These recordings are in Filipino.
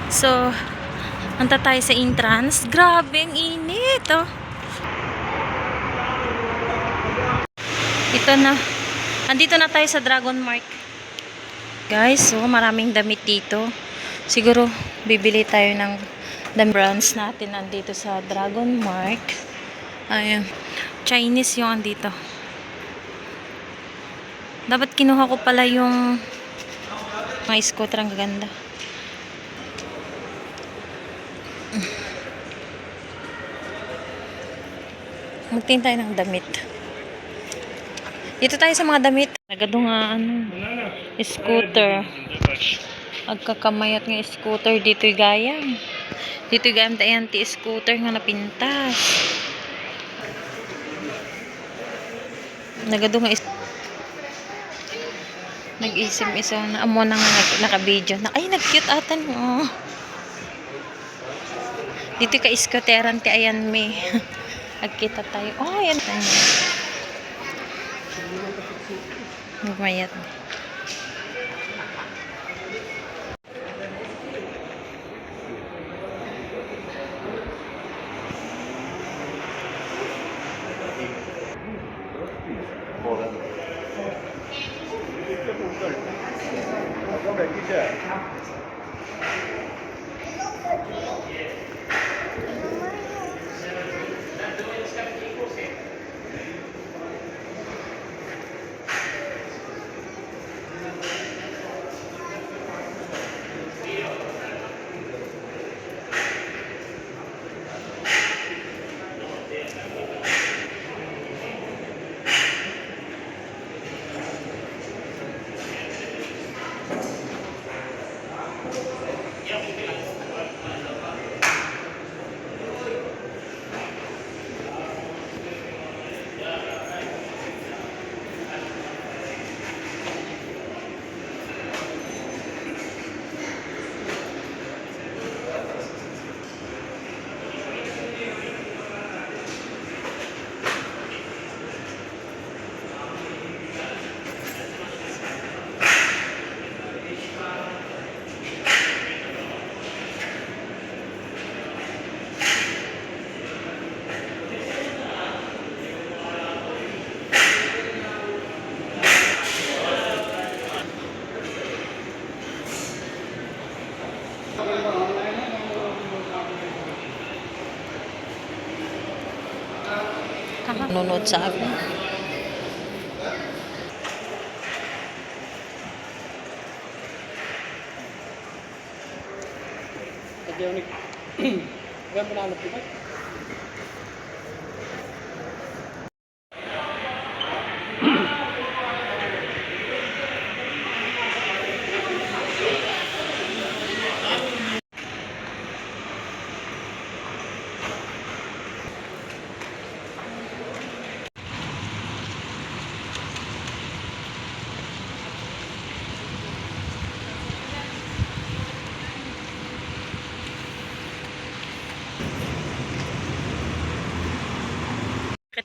So, punta tayo sa entrance. Grabe, ang init, oh. Ito na. Andito na tayo sa Dragon Mark. Guys, so maraming damit dito. Siguro, bibili tayo ng brands natin andito sa Dragon Mark. Ayan. Chinese yung andito. Dapat kinuha ko pala yung mga scooter. Ang ganda. Magtingin tayo ng damit. Dito tayo sa mga damit. Nagado nga scooter. Agkakamayat nga scooter dito'y gayam. Dito'y gayam tayo scooter nga napintas. Nagado nga nag-isip isa na amo na nga naka-video. Ay, nag-cute atan mo. Dito ka scooteran ti ayan me. Agkita tayo. Oh, ayan tayo. Nagmayat. Nunod sa akin.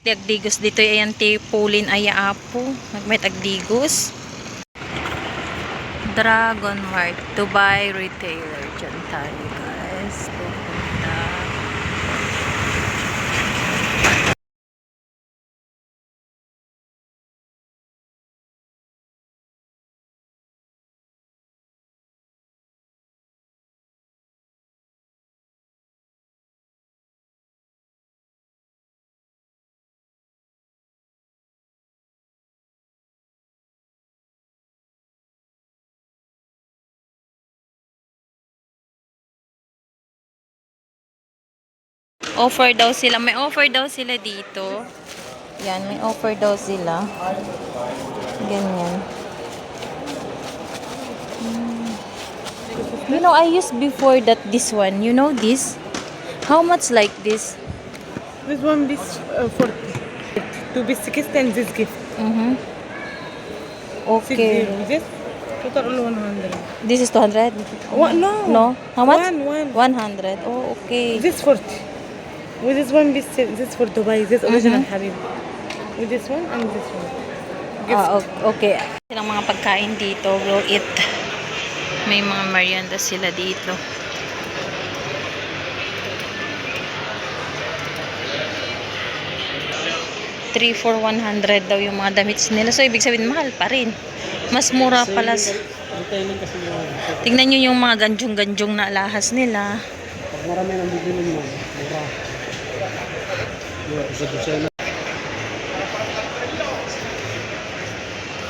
Agdigos dito ayan ti Pulin aya apo. Nagmay agdigos. Dragon Mark Dubai Retailer. Diyan tayo guys. Pupunta. Offer daw sila. May offer daw sila dito. Yan, may offer daw sila. Ganyan. You know, I used before that this one. You know this? How much like this? This one is for to be 60 and this gift. Okay. 60. This total only 100. This is 200? What? No. No? How much? One. 100. Oh, okay. This 40. With this one, this for Dubai. This original Habib. With this one and this one. Gift. Okay. Silang mga pagkain dito. We'll eat. May mga merienda sila dito. 3 for 100 daw yung mga damit nila. So, ibig sabihin, mahal pa rin. Mas mura pala. Retailing kasi yung Tingnan nyo yung mga ganjong-ganjong na alahas nila. pag marami nang bibili mo, mura. Mura sa dosena.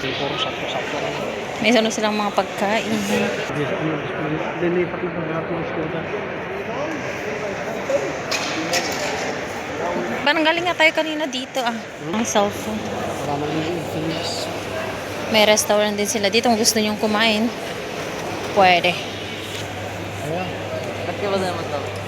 Puro sakto-sakto lang. May ano silang mga pagkain. Lilipat na pag-harap ng Skoda. Parang galing nga tayo kanina dito Ang cellphone. Para naman Phoenix. May restaurant din sila dito kung gusto nyong kumain. Pwede. Ayan. Ba't ka ba naman to?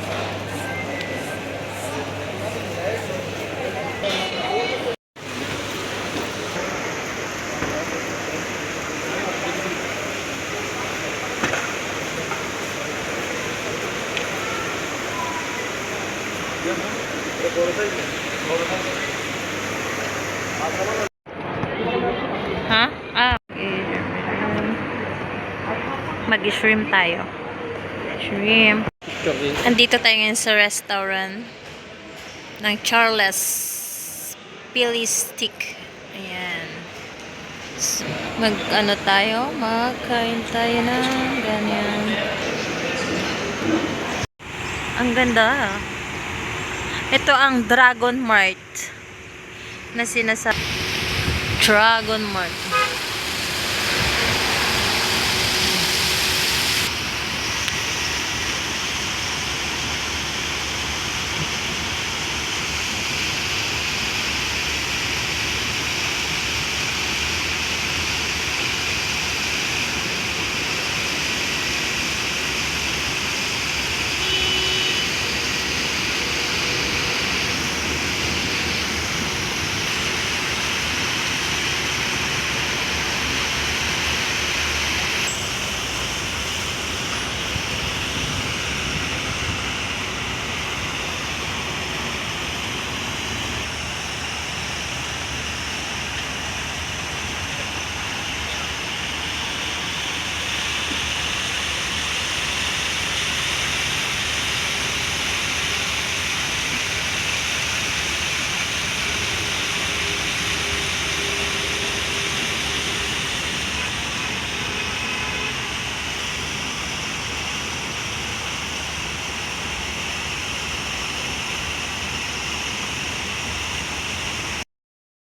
Ha? Mag-shrimp tayo. Shrimp. Picture din. Andito tayo ngayon sa restaurant ng Charles Philly Stick. Ayan. So, mag-ano tayo? Magkain tayo na ganyan. Ang ganda. Ito ang Dragon Mart na sinasa Dragon Mart.